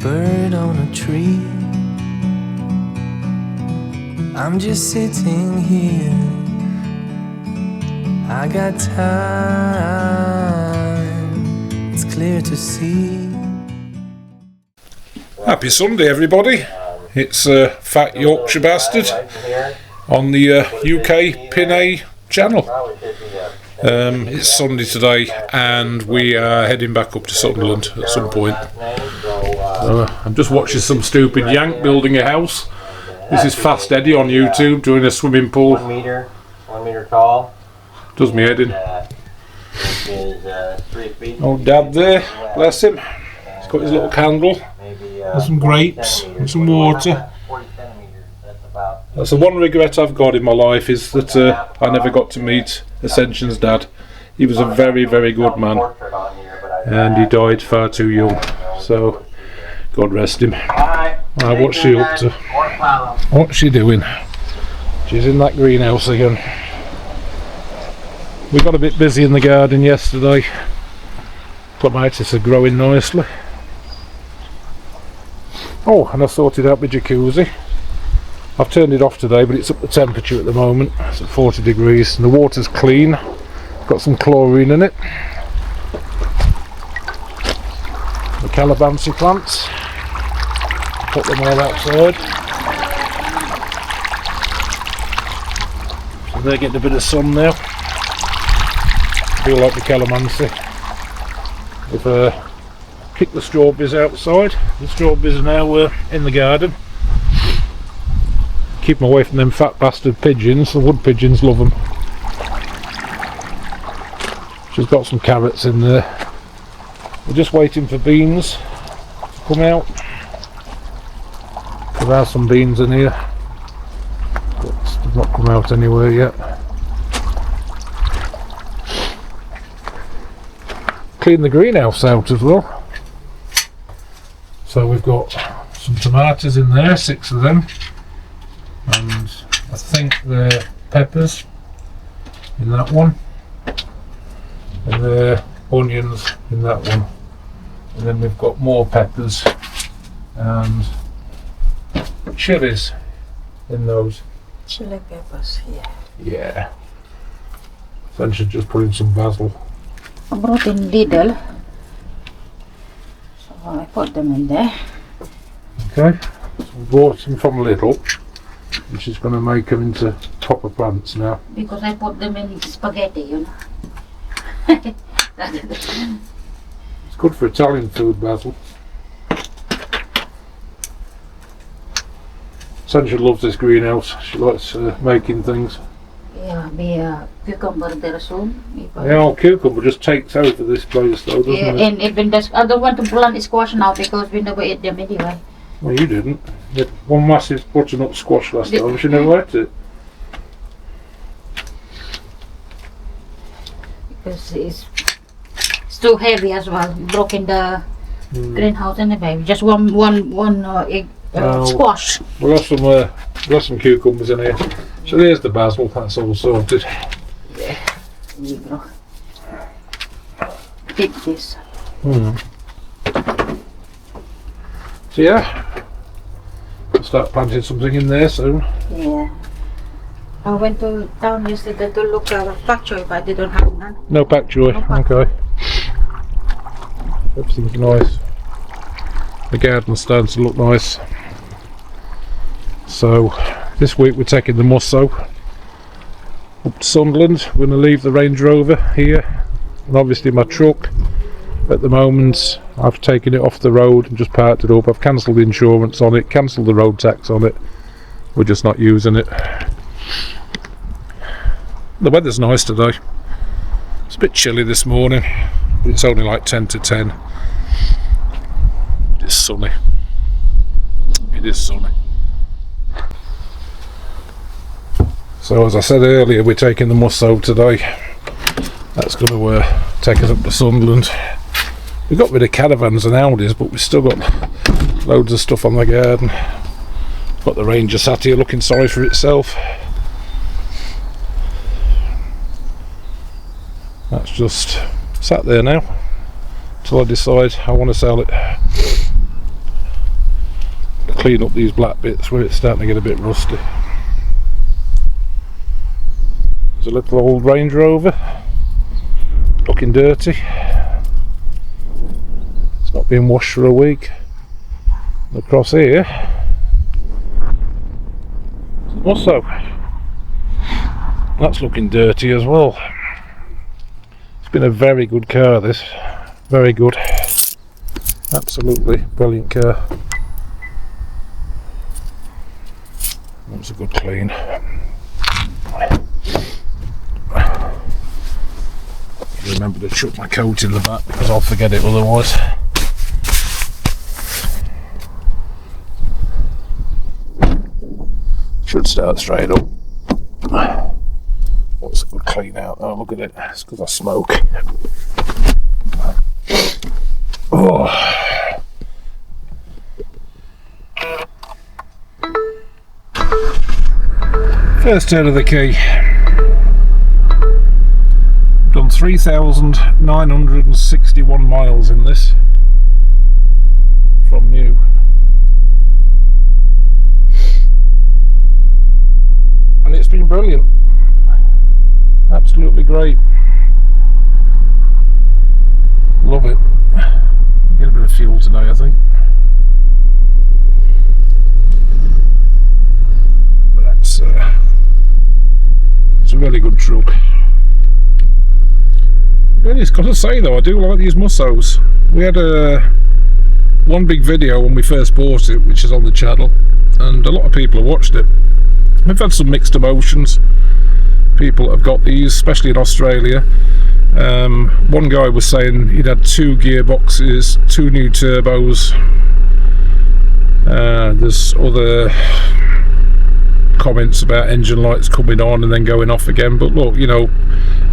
bird on a tree. I'm just sitting here. I got time, it's clear to see. Happy Sunday, everybody. It's Fat Yorkshire Bastard on the UK-PINAY channel. It's Sunday today and we are heading back up to Sunderland at some point. I'm just watching some stupid yank building a house. This is Fast Eddie on YouTube doing a swimming pool. 1 meter tall. Does me head in. Is 3 feet. Old Dad there, bless him. He's got his little candle. There's some grapes and some water. 40 centimeters. That's about. That's the one regret I've got in my life, is that I never got to meet Ascension's dad. He was a very, very good man, and he died far too young. So, God rest him. What's she up to? What's she doing? She's in that greenhouse again. We got a bit busy in the garden yesterday. Clematis are growing nicely. Oh, and I sorted out my jacuzzi. I've turned it off today, but it's up to temperature at the moment. It's at 40 degrees and the water's clean. Got some chlorine in it. The calabansi plants. Put them all outside. So they're getting a bit of sun now. Feel like the calamansi. We've kicked the strawberries outside. The strawberries are now in the garden. Keep them away from them fat bastard pigeons. The wood pigeons love them. She's got some carrots in there. We're just waiting for beans to come out. There are some beans in here, but they've not come out anywhere yet. Clean the greenhouse out as well. So we've got some tomatoes in there, 6 of them, and I think they're peppers in that one, and they're onions in that one, and then we've got more peppers and chilies in those. Chili peppers, yeah. Yeah. Then should just put in some basil. I brought in Lidl, so I put them in there. Okay. So we bought some from Lidl, and she's going to make them into proper plants now. Because I put them in spaghetti, you know. It's good for Italian food, basil. Sancha loves this greenhouse. She likes making things. Yeah, be cucumber there soon. Yeah, old cucumber just takes over this place though, doesn't it? And even I don't want to plant squash now because we never ate them anyway. Well, you didn't. You had one massive butternut squash last time. She never ate it. Because it's too heavy as well. Broke in the greenhouse anyway. Just one egg squash. We'll have some cucumbers in here. So there's the basil. That's all sorted. Yeah, you go. Take this. So yeah, I'll start planting something in there soon. Yeah. I went to town yesterday to look at a factory, but they don't have none. No pak choy. Okay. Everything's nice. The garden's starting to look nice. So this week we're taking the Musso up to Sunderland. We're going to leave the Range Rover here, and obviously my truck. At the moment I've taken it off the road and just parked it up. I've cancelled the insurance on it, cancelled the road tax on it. We're just not using it. The weather's nice today. It's a bit chilly this morning, but it's only like 10 to 10. It's sunny. It is sunny. So as I said earlier, we're taking the Musso today. That's going to take us up to Sunderland. We got rid of caravans and Audis, but we've still got loads of stuff on the garden. Got the Ranger sat here looking sorry for itself. That's just sat there now till I decide I want to sell it. clean up these black bits where it's starting to get a bit rusty. There's a little old Range Rover, looking dirty. It's not been washed for a week. Across here, Musso. That's looking dirty as well. It's been a very good car, this. Very good. Absolutely brilliant car. That's a good clean. Remember to chuck my coat in the back because I'll forget it otherwise. Should start straight up. What's a good clean out? Oh, look at it. It's because I smoke. Oh. First turn of the key. Done 3,961 miles in this from new. And it's been brilliant. Absolutely great. Love it. Get a bit of fuel today, I think. But that's it's a really good truck. Really, it's got to say though, I do like these Mussos. We had one big video when we first bought it, which is on the channel, and a lot of people have watched it. We've had some mixed emotions. People have got these, especially in Australia. One guy was saying he'd had 2 gearboxes, 2 new turbos. There's other comments about engine lights coming on and then going off again, but look, you know,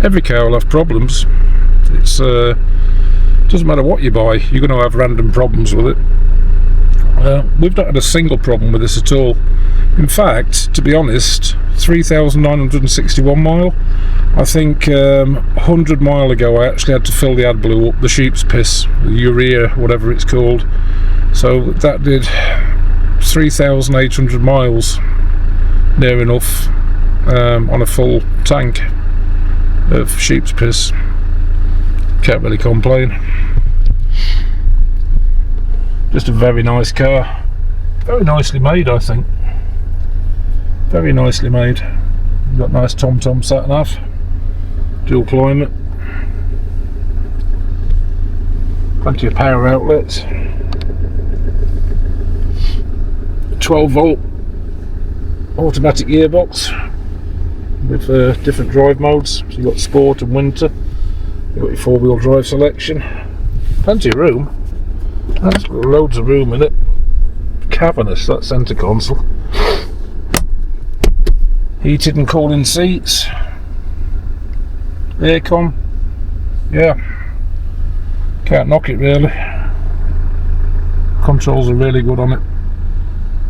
every car will have problems. It's doesn't matter what you buy, you're going to have random problems with it. We've not had a single problem with this at all. In fact, to be honest, 3,961 mile. I think 100 mile ago I actually had to fill the AdBlue up, the sheep's piss, the urea, whatever it's called. So that did 3,800 miles, near enough, on a full tank of sheep's piss. Can't really complain. Just a very nice car. Very nicely made, I think. Very nicely made. You've got nice tom-tom sat-nav, dual climate, plenty of power outlets, 12 volt automatic gearbox with different drive modes. So you've got sport and winter. You've got your 4-wheel drive selection. Plenty of room. That's loads of room in it. Cavernous, that centre console. Heated and cooling seats. Aircon. Yeah. Can't knock it really. Controls are really good on it.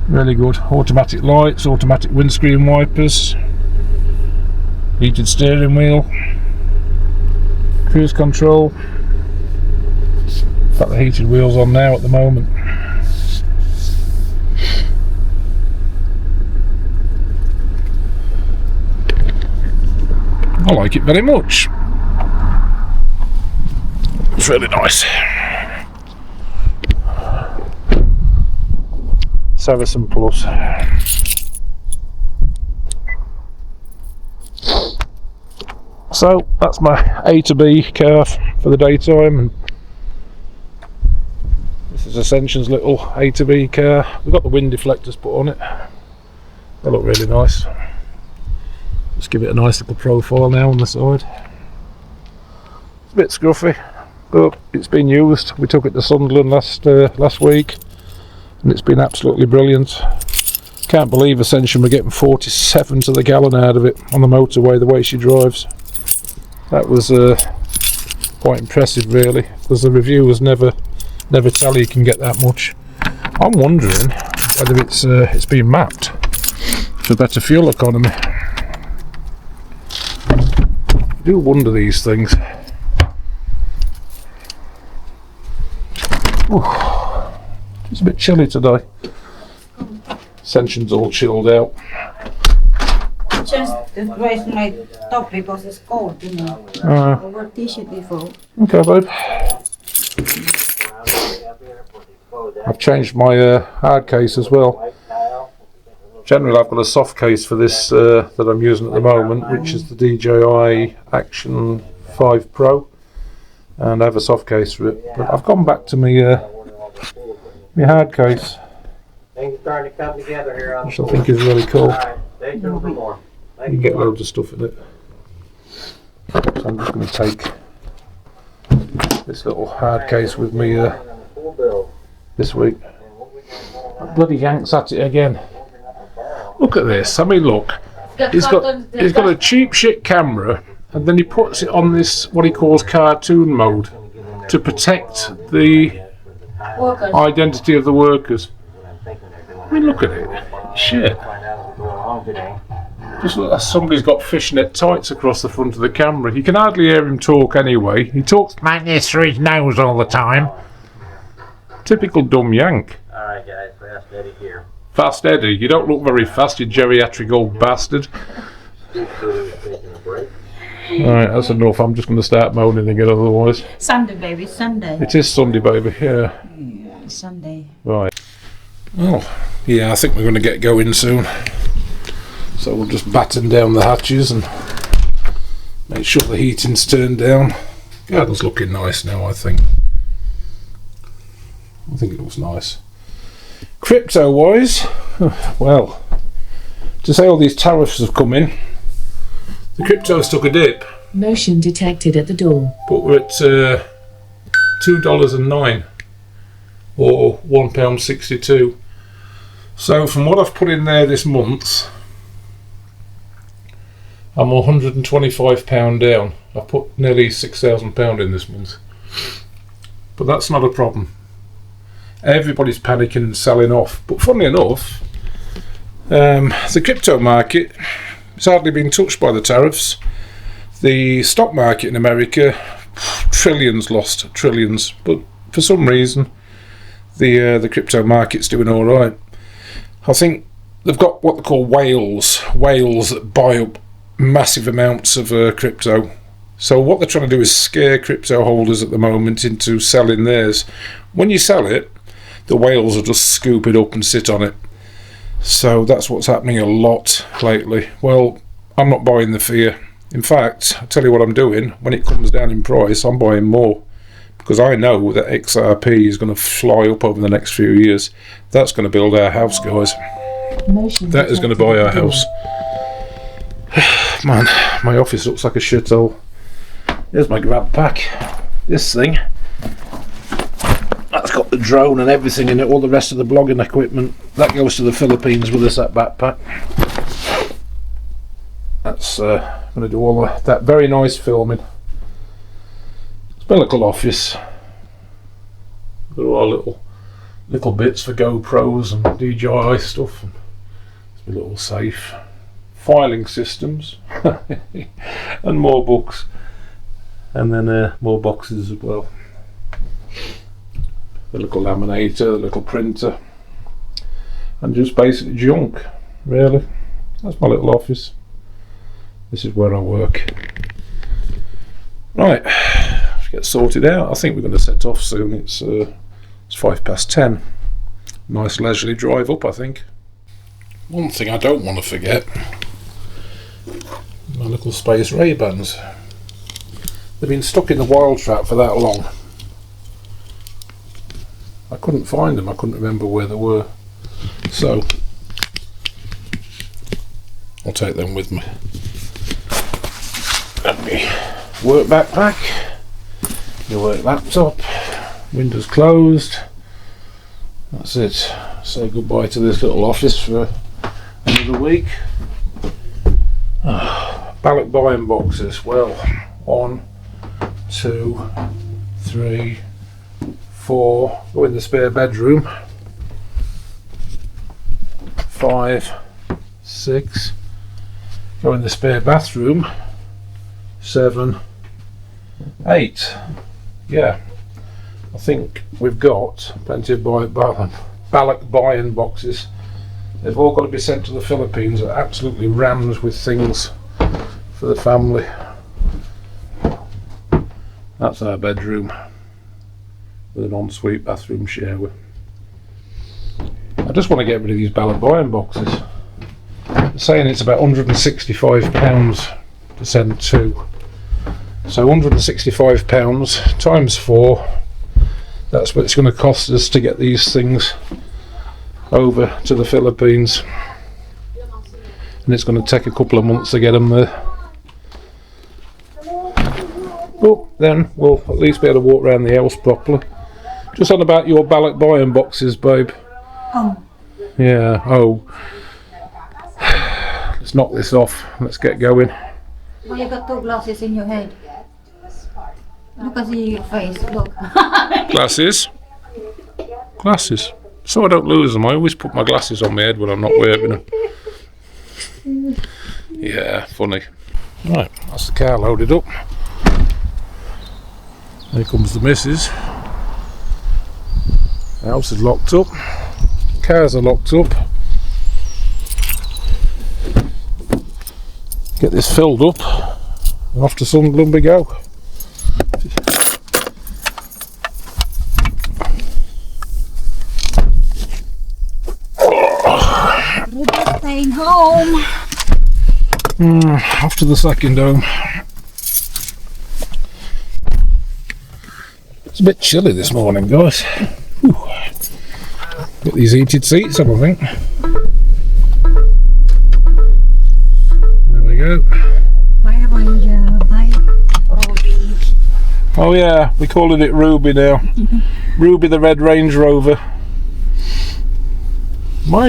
Really good. Automatic lights, automatic windscreen wipers. Heated steering wheel. Cruise control. Got the heated wheels on now at the moment. I like it very much. It's really nice. Saracen Plus. So that's my A to B car for the daytime, and this is Ascension's little A to B car. We've got the wind deflectors put on it. They look really nice. Just give it a nice little profile now on the side. It's a bit scruffy, but it's been used. We took it to Sunderland last week, and it's been absolutely brilliant. Can't believe Ascension were getting 47 to the gallon out of it on the motorway the way she drives. That was quite impressive really, because the reviewers never tell you can get that much. I'm wondering whether it's been mapped for better fuel economy. I do wonder these things. Ooh, it's a bit chilly today. Tension's all chilled out. Just raise my top because it's cold, you know. I wore t-shirt before. Okay, babe. I've changed my hard case as well. Generally, I've got a soft case for this that I'm using at the moment, which is the DJI Action 5 Pro, and I have a soft case for it. But I've gone back to my hard case, Things are starting to come together here on which I think is really cool. Stay tuned for more. You can get loads of stuff in it. So I'm just going to take this little hard case with me this week. Bloody Yanks at it again. Look at this. I mean, look. He's got a cheap shit camera, and then he puts it on this what he calls cartoon mode to protect the identity of the workers. I mean, look at it. Shit. Just look like somebody's got fishnet tights across the front of the camera. You can hardly hear him talk anyway. He talks like this through his nose all the time. Typical dumb Yank. Alright guys, Fast Eddie here. Fast Eddie, you don't look very fast, you geriatric old bastard. Alright, that's enough. I'm just going to start moaning again otherwise. Sunday, baby, Sunday. It is Sunday, baby, yeah. Sunday. Right. Oh, yeah, I think we're going to get going soon. So we'll just batten down the hatches and make sure the heating's turned down. Garden's looking nice now, I think. I think it looks nice. Crypto-wise, well, to say all these tariffs have come in, the crypto's took a dip. Motion detected at the door. But we're at $2.09 or £1.62. So from what I've put in there this month, I'm £125 down. I've put nearly £6,000 in this month. But that's not a problem. Everybody's panicking and selling off. But funnily enough, the crypto market has hardly been touched by the tariffs. The stock market in America, trillions lost, trillions. But for some reason, the crypto market's doing all right. I think they've got what they call whales that buy up massive amounts of crypto. So what they're trying to do is scare crypto holders at the moment into selling theirs. When you sell it, the whales will just scoop it up and sit on it. So that's what's happening a lot lately. Well, I'm not buying the fear. In fact, I'll tell you what I'm doing. When it comes down in price, I'm buying more, because I know that XRP is going to fly up over the next few years. That's going to build our house, guys. That is going to buy our house. Man, my office looks like a shithole. Here's my grab pack. This thing, that's got the drone and everything in it, all the rest of the blogging equipment. That goes to the Philippines with us, that backpack. That's going to do all that very nice filming. It's my little office. Got all our little bits for GoPros and DJI stuff. And it's my little safe. Filing systems and more books, and then more boxes as well. The little laminator, the little printer, and just basic junk, really. That's my little office. This is where I work. Right, let's get sorted out. I think we're going to set off soon. It's 10:05. Nice leisurely drive up, I think. One thing I don't want to forget, my little space Ray-Bans. They've been stuck in the wild trap for that long. I couldn't find them, I couldn't remember where they were. So, I'll take them with me. Let me work backpack, your work laptop, windows closed. That's it. Say goodbye to this little office for another week. Ballot buying boxes. Well, 1, 2, 3, 4. Go in the spare bedroom. 5, 6. Go in the spare bathroom. 7, 8. Yeah, I think we've got plenty of ballot buying boxes They've all got to be sent to the Philippines. They're absolutely rammed with things for the family. That's our bedroom with an ensuite bathroom shower. I just want to get rid of these ballot buying boxes. They're saying it's about £165 to send 2. So £165 times 4. That's what it's going to cost us to get these things over to the Philippines. And it's going to take a couple of months to get them there. But then we'll at least be able to walk around the house properly. Just on about your ballot buying boxes, babe. Oh. Yeah, oh. Let's knock this off. Let's get going. Well, you got 2 glasses in your head. Look at your face, look. Glasses? Glasses. So I don't lose them. I always put my glasses on my head when I'm not wearing them. Yeah, funny. Right, that's the car loaded up. Here comes the missus. The house is locked up. Cars are locked up. Get this filled up and off to Sunderland we go. We're just staying home. Off to the second home. It's a bit chilly this morning, guys. Whew. Got these heated seats up, I think. There we go. Oh yeah, we're calling it Ruby now. Ruby the Red Range Rover. My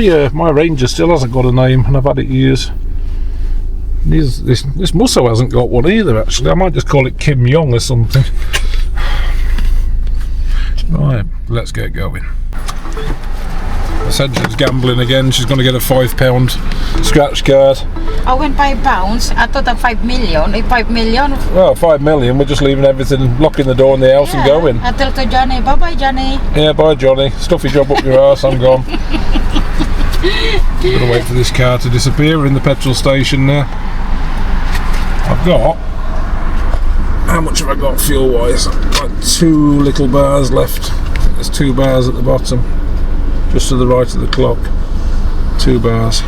Ranger still hasn't got a name, and I've had it years. This Musso hasn't got one either, actually. I might just call it Kim Young or something. Right, let's get going. I said she was gambling again. She's going to get a £5 scratch card. I went £5. I thought of 5 million. 5 million. Well, 5 million. We're just leaving everything, locking the door in the house and going. I tell to Johnny, bye bye, Johnny. Yeah, bye, Johnny. Stuff your job up your arse. I'm gone. Gotta wait for this car to disappear. We're in the petrol station now. I've got. How much have I got fuel wise? I've got 2 little bars left. There's 2 bars at the bottom, just to the right of the clock. 2 bars.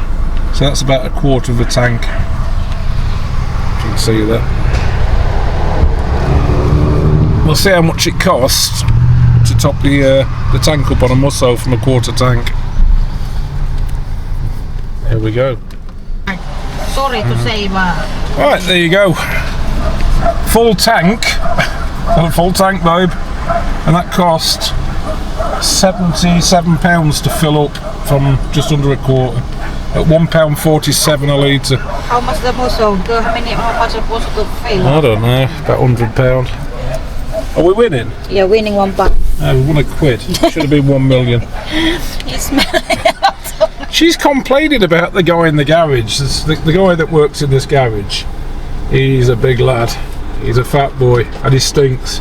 So that's about a quarter of a tank. You can see that. We'll see how much it costs to top the tank up on a Musso from a quarter tank. Here we go. Sorry to say, but Right, there you go. Full tank. Full tank, babe. And that cost £77 to fill up from just under a quarter. At £1.47 a litre. how much the Musso? How much supposed to fill? I don't know, about £100. Are we winning? You're winning £1. We won £1. Should have been 1 million. He's smelling. She's complaining about the guy in the garage. The guy that works in this garage. He's a big lad. He's a fat boy and he stinks.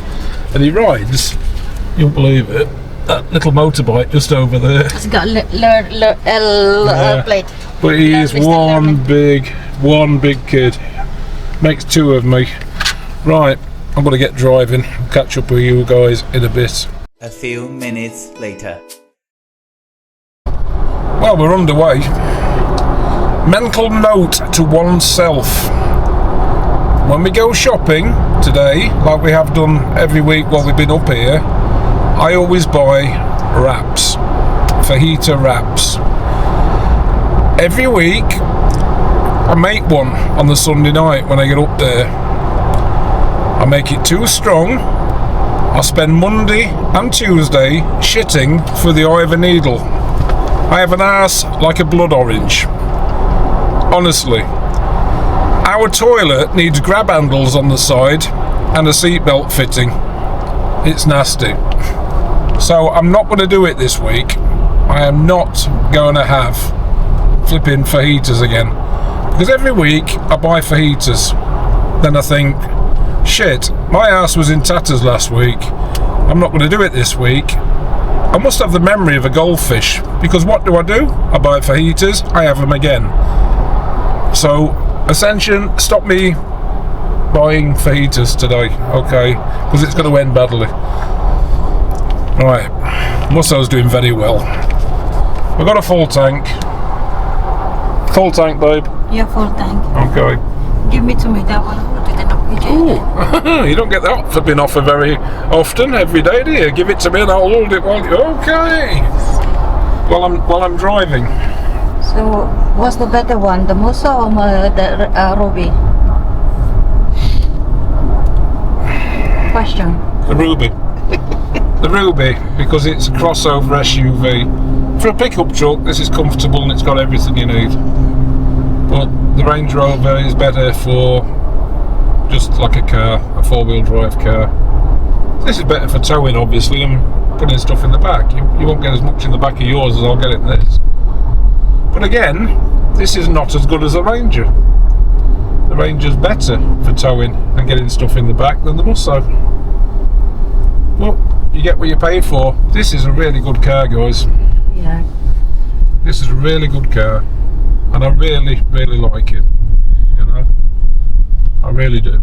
And he rides, you won't believe it, that little motorbike just over there. It's got L plate. But he is one big kid. Makes 2 of me. Right, I'm going to get driving. I'll catch up with you guys in a bit. A few minutes later. Well, we're underway. Mental note to oneself. When we go shopping today, like we have done every week while we've been up here, I always buy wraps, fajita wraps. Every week, I make one on the Sunday night when I get up there. I make it too strong. I spend Monday and Tuesday shitting for the eye of a needle. I have an arse like a blood orange. Honestly. Our toilet needs grab handles on the side and a seatbelt fitting. It's nasty. So I'm not going to do it this week. I am not going to have flipping fajitas again. Because every week I buy fajitas. Then I think, shit, my ass was in tatters last week. I'm not going to do it this week. I must have the memory of a goldfish, because what do? I buy fajitas, I have them again. So, Ascension, stop me buying fajitas today, okay? Because it's going to end badly. Right, Musso's doing very well. We've got a full tank. Full tank, babe. Yeah, full tank. Okay. Give me to me that one. Ooh, you don't get that for being offered very often, every day, do you? Give it to me and I'll hold it while you... Okay. While I'm driving. So, what's the better one, the Musso or the Ruby? Question. The Ruby. The Ruby, because it's a crossover SUV. For a pickup truck, this is comfortable and it's got everything you need. But the Range Rover is better for just like a car, a four-wheel drive car. This is better for towing, obviously, and putting stuff in the back. You won't get as much in the back of yours as I'll get in this. But again, this is not as good as the Ranger. The Ranger's better for towing and getting stuff in the back than the Musso. Well, you get what you pay for. This is a really good car, guys. Yeah. This is a really good car, and I really, really like it. You know, I really do.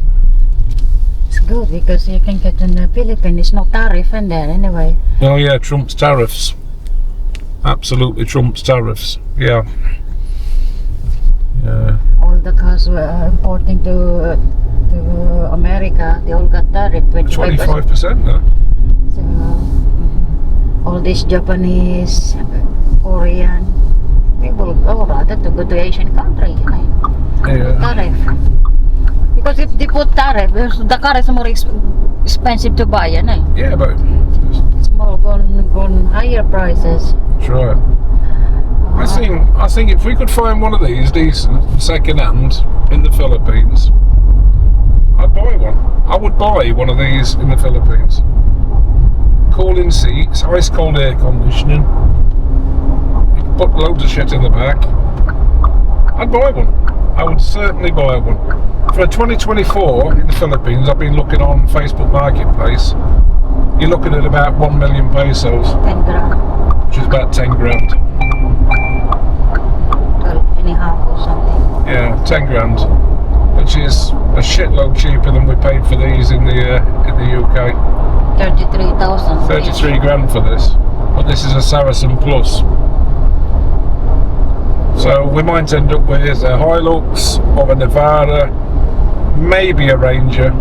It's good because you can get in the Philippines. It's no tariff in there anyway. Oh yeah, Trump's tariffs. Absolutely Trump's tariffs. Yeah. Yeah. All the cars were importing to America. They all got tariff 25%. 25% now. So, all these Japanese, Korean people go rather to go to Asian country. Yeah. Tariff. Because if they put tariff, the car is more expensive to buy, Yeah, but It's more gone higher prices. that's right. I think if we could find one of these decent second hand in the Philippines, I'd buy one. I would buy one of these in the Philippines. Cooling seats, ice cold air conditioning. You can put loads of shit in the back. I'd buy one. I would certainly buy one. For a 2024 in the Philippines, I've been looking on Facebook Marketplace. You're looking at about 1 million pesos, 10 grand, which is about 10 grand. 12 and a half or something. Yeah, 10 grand, which is a shitload cheaper than we paid for these in the UK. 33,000. 33 grand for this, but this is a Saracen Plus. So we might end up with a Hilux or a Nevada, maybe a Ranger.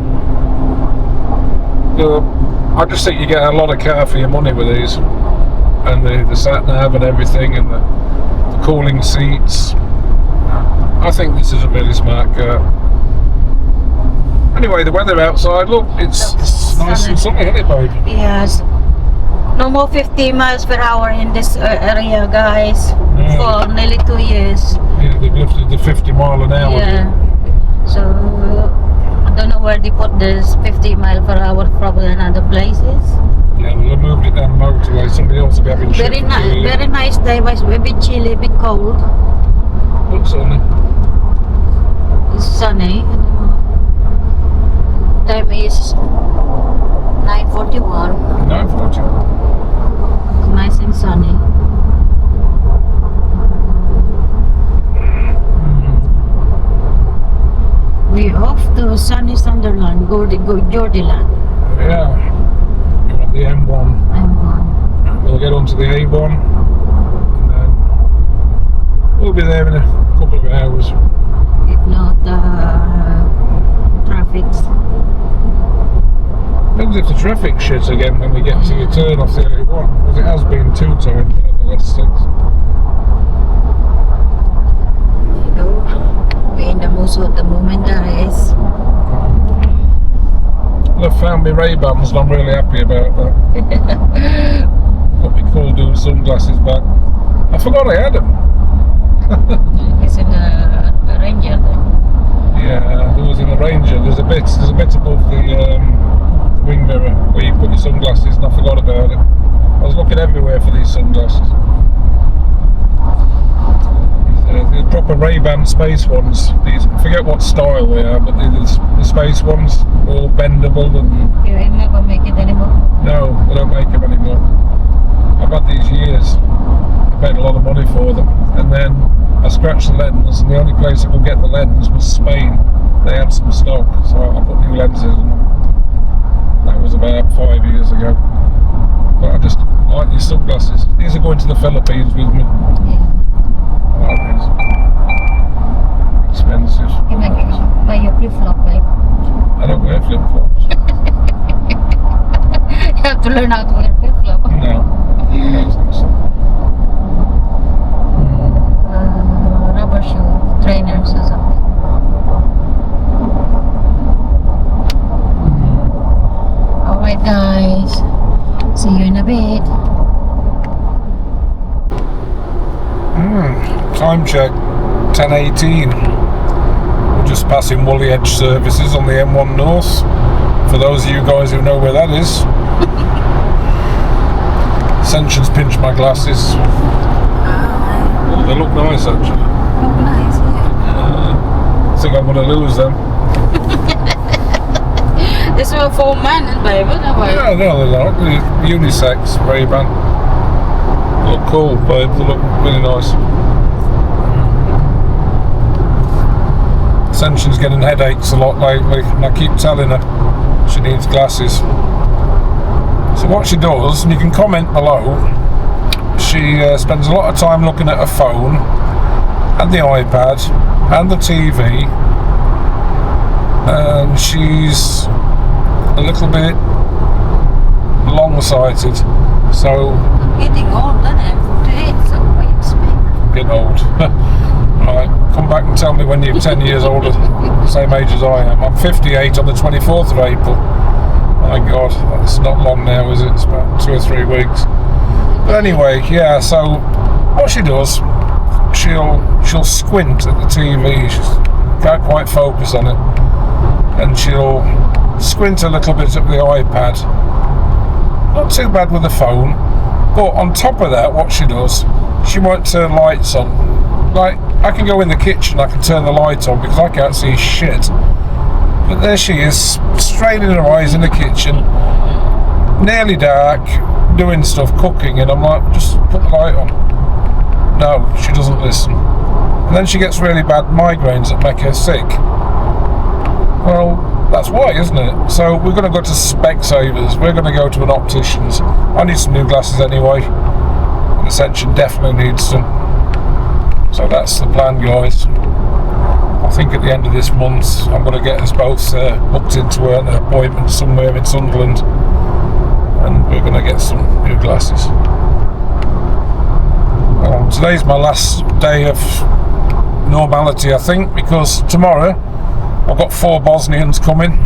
I just think you get a lot of car for your money with these, and the sat nav and everything, and the cooling seats. I think this is a really smart car. Anyway, the weather outside, look, it's nice and sunny, isn't it, babe? Yes. No more 50 miles per hour in this area, guys. Yeah. For nearly 2 years. Yeah, they've lifted the 50 mile an hour. Yeah. So, I don't know where they put this 50 mile per hour, probably in other places. Yeah, well, they moved it down the motorway. Somebody else will be having shit. Very nice day, but a bit chilly, a bit cold. Looks sunny. It's sunny. Time is 9:41. 9:40. Nice and sunny. We're off to sunny Sunderland, go Jordiland. Yeah. You're on the M1. We'll get onto the A1. And then we'll be there in a couple of hours. If not, traffic's. Depends if the traffic shit again when we get to your turn off the A1, because it has been 2 times out of the last 6. We're in the Musso at the moment, guys. Well, I found my Ray-Bans and I'm really happy about that. Got me cool dude sunglasses back. I forgot I had them. It's in the Ranger then. Yeah, there was in the Ranger. There's a bit above the wing mirror where you put your sunglasses, and I forgot about it. I was looking everywhere for these sunglasses. The proper Ray-Ban space ones. These, I forget what style they are, but the space ones, all bendable and. You ain't never make it anymore. No, they don't make them anymore. I've had these years. I paid a lot of money for them, and then I scratched the lens, and the only place I could get the lens was Spain. They had some stock, so I put new lenses in them. That was about 5 years ago. But I just like these sunglasses. These are going to the Philippines with me. Oh, it is. Expensive. You make buy your flip-flop, babe. I don't wear flip-flops. You have to learn how to wear flip-flop. No, I don't think so. Rubber shoe, trainers or something. Alright guys, see you in a bit. Time check, 10:18. We're just passing Woolly Edge services on the M1 North. For those of you guys who know where that is. Ascension's pinched my glasses. Oh, they look nice actually. Oh, nice, yeah. I think I'm going to lose them. This is for men, baby. Yeah, no, they're not. They're unisex, Ray-Ban. They look cool, babe. They look really nice. Ascension's getting headaches a lot lately, and I keep telling her she needs glasses. So what she does, and you can comment below, she spends a lot of time looking at her phone, and the iPad, and the TV, and she's a little bit long-sighted, so Getting old, isn't it? 48, so what you expect? getting old. Right, come back and tell me when you're 10 years older, same age as I am. I'm 58 on the 24th of April. My God, it's not long now, is it? It's about 2 or 3 weeks. But anyway, yeah. So what she does, she'll squint at the TV. She can't quite focus on it, and she'll squint a little bit at the iPad. Not too bad with the phone, but on top of that, what she does, she won't turn lights on. Like, I can go in the kitchen, I can turn the light on because I can't see shit. But there she is, straining her eyes in the kitchen, nearly dark, doing stuff, cooking, and I'm like, just put the light on. No, she doesn't listen. And then she gets really bad migraines that make her sick. Well, that's why, isn't it? So we're going to go to Specsavers, we're going to go to an optician's. I need some new glasses anyway, and Ascension definitely needs some. So that's the plan, guys. I think at the end of this month I'm going to get us both booked into an appointment somewhere in Sunderland, and we're going to get some new glasses. Today's my last day of normality, I think, because tomorrow I've got 4 Bosnians coming.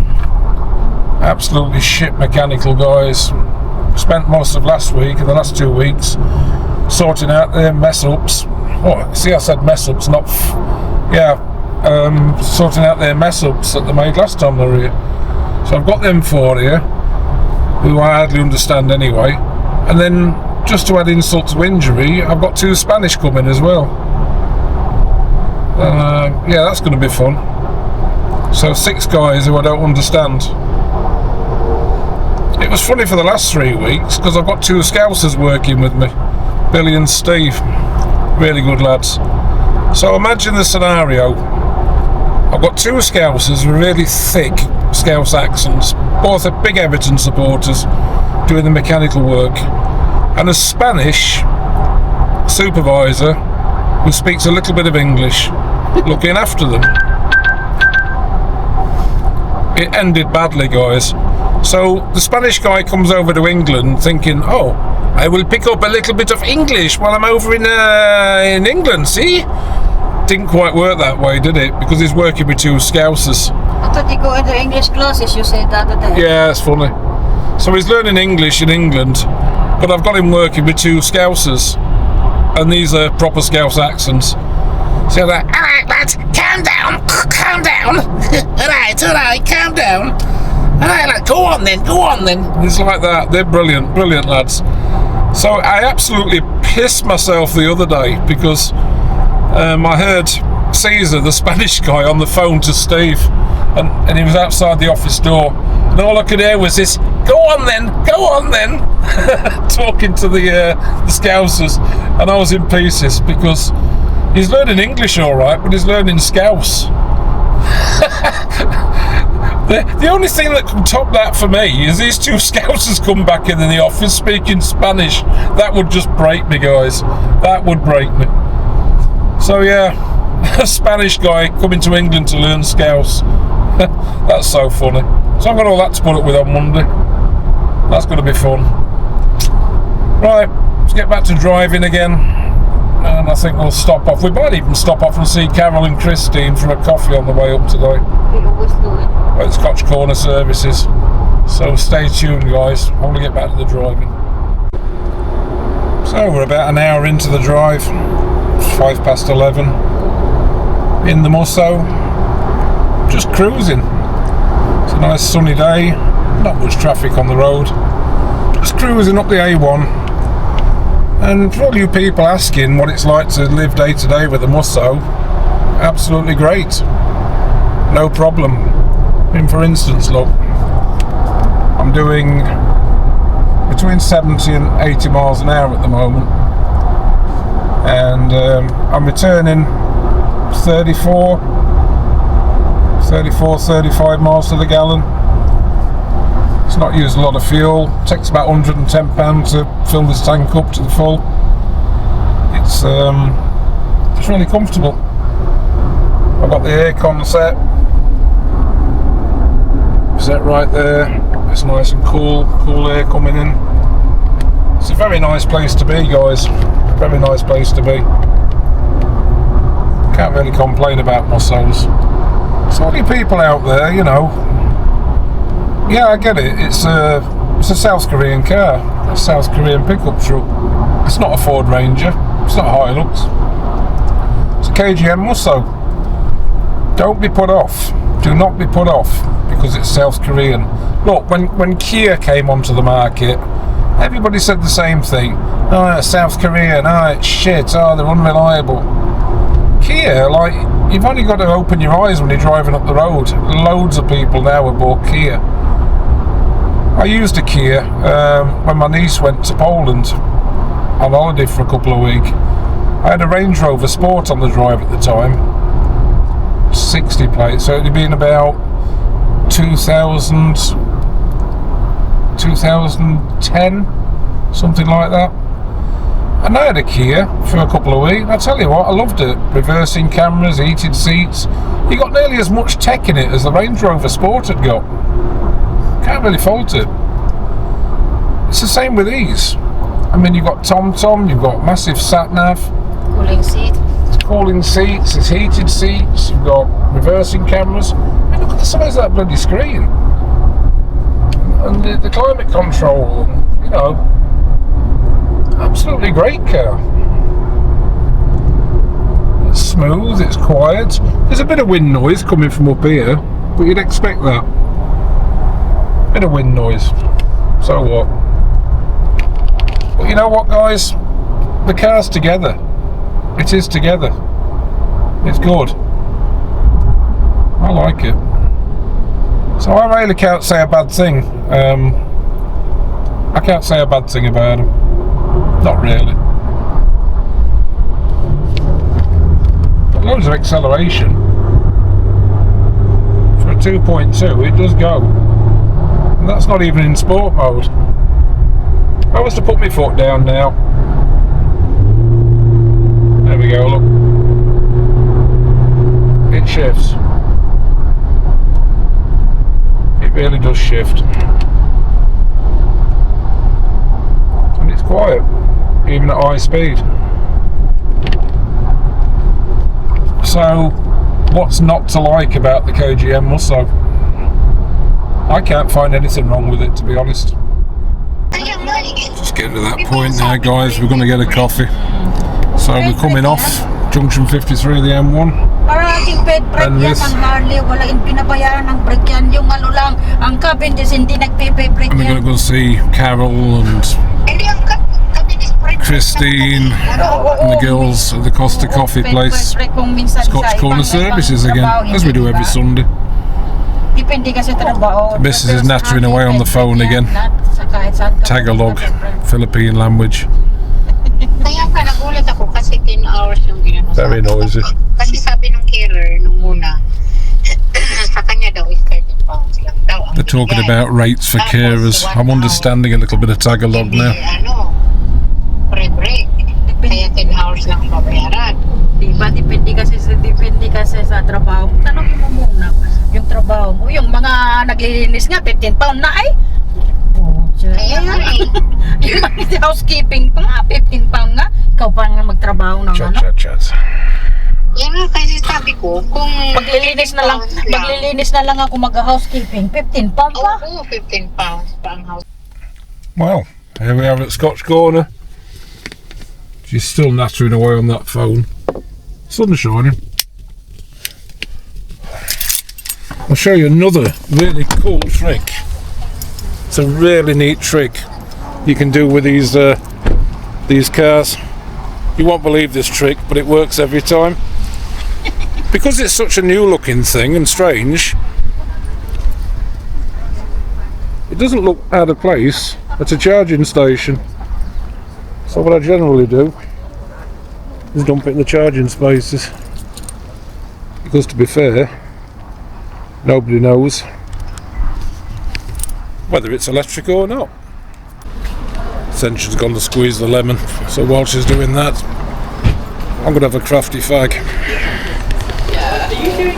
Absolutely shit mechanical guys. Spent most of last week and the last 2 weeks sorting out their mess ups. Oh, see, I said mess ups, not sorting out their mess ups that they made last time they were here. So I've got them 4 here, who I hardly understand anyway. And then, just to add insult to injury, I've got 2 Spanish coming as well. Yeah, that's going to be fun. So 6 guys who I don't understand. It was funny for the last 3 weeks because I've got 2 Scousers working with me, Billy and Steve. Really good lads. So imagine the scenario. I've got 2 Scousers with really thick Scouse accents, both are big Everton supporters, doing the mechanical work, and a Spanish supervisor who speaks a little bit of English looking after them. It ended badly, guys. So the Spanish guy comes over to England thinking, oh, I will pick up a little bit of English while I'm over in England, see? Didn't quite work that way, did it? Because he's working with 2 Scousers. I thought you go into English classes, you said the other day. Yeah, it's funny. So he's learning English in England, but I've got him working with 2 Scousers, and these are proper Scouse accents. So they're like, alright lads, calm down, alright, calm down. Alright, like, go on then. It's like that. They're brilliant lads. So I absolutely pissed myself the other day because I heard Caesar, the Spanish guy, on the phone to Steve, and he was outside the office door, and all I could hear was this, Go on then. Talking to the Scousers, and I was in pieces because he's learning English all right, but he's learning Scouse. The only thing that can top that for me is these two Scousers come back in the office speaking Spanish. That would just break me, guys. That would break me. So yeah, a Spanish guy coming to England to learn Scouse. That's so funny. So I've got all that to put up with on Monday. That's going to be fun. Right, let's get back to driving again. And I think we'll stop off. We might even stop off and see Carol and Christine for a coffee on the way up today. We always do it. At Scotch Corner Services. So stay tuned, guys. I'm going to get back to the driving. So we're about an hour into the drive. It's 11:05. In the Musso. Just cruising. It's a nice sunny day. Not much traffic on the road. Just cruising up the A1. And for all you people asking what it's like to live day to day with the Musso, absolutely great. No problem. I mean, for instance, look, I'm doing between 70 and 80 miles an hour at the moment, and I'm returning 35 miles to the gallon. It's not used a lot of fuel. It takes about £110 to fill this tank up to the full. It's really comfortable. I've got the aircon set right there. It's nice and cool air coming in. It's a very nice place to be, guys. Very nice place to be. Can't really complain about Mussos. So all you people out there, you know, yeah, I get it. It's a South Korean car, a South Korean pickup truck. It's not a Ford Ranger. It's not a Hilux. It's a KGM Musso. Don't be put off. Do not be put off because it's South Korean. Look, when Kia came onto the market, everybody said the same thing. Oh, it's South Korean. Oh, it's shit. Oh, they're unreliable. Kia, like, you've only got to open your eyes when you're driving up the road. Loads of people now have bought Kia. I used a Kia when my niece went to Poland on holiday for a couple of weeks. I had a Range Rover Sport on the drive at the time, 60 plate, so it had been about 2010, something like that. And I had a Kia for a couple of weeks. I tell you what, I loved it. Reversing cameras, heated seats. You got nearly as much tech in it as the Range Rover Sport had got. Can't really fault it. It's the same with these. I mean, you've got TomTom, you've got massive sat-nav. Cooling seat. It's cooling seats, it's heated seats, you've got reversing cameras. I mean, look at the size of that bloody screen. And the climate control, you know. Absolutely great car. It's smooth, it's quiet. There's a bit of wind noise coming from up here, but you'd expect that. Bit of wind noise. So what? But you know what, guys? The car's together. It is together. It's good. I like it. So I really can't say a bad thing. I can't say a bad thing about them. Not really. Got loads of acceleration. For a 2.2, it does go. And that's not even in sport mode. If I was to put my foot down now. There we go, look. It shifts. It really does shift. And it's quiet. Even at high speed. So, what's not to like about the KGM Musso? I can't find anything wrong with it, to be honest. Just getting to that point now, guys. We're going to get a coffee. So we're coming off Junction 53 of the M1. Parating ped brake yan ang Harley, wala in pinabayaran ng brake yan. Yung ano lang, ang Cavendish hindi nagpe-brake And we're going to go see Carol and Christine and the girls at the Costa Coffee place, Scotch Corner Services again, as we do every Sunday. Depende kasi trabaho. Mrs. is nattering away on the phone again. Tagalog, Philippine language. Kaya ka nagulat ako kasi 10 hours yung ginano. Very noisy. Kasi sabi ng carer nung muna, sa kanya daw is 13 pounds lang daw. They're talking about rates for carers. I'm understanding a little bit of Tagalog now. Ano, pre-break. Kaya 10 hours lang babayaran. Diba, depende kasi sa trabaho. Tanongin mo muna yung trabaho mo. Yung mga naglilinis nga, 15 pound na ay. Kaya nga eh. Yung mga housekeeping pa nga, 15 pound nga. Ikaw pa nga magtrabaho ng Chat, ano. chat, chat. Yan nga kasi sabi ko, kung Maglilinis na lang ako mag-housekeeping. 15 pound pa. Oo, 15 pounds pa ang house. Well, here we are at Scotch Corner. She's still nattering away on that phone. Sun's shining. I'll show you another really cool trick. It's a really neat trick you can do with these cars. You won't believe this trick, but it works every time. Because it's such a new looking thing and strange, it doesn't look out of place at a charging station. So what I generally do is dump it in the charging spaces, because to be fair, nobody knows whether it's electric or not. Essential's gone to squeeze the lemon, so while she's doing that, I'm going to have a crafty fag.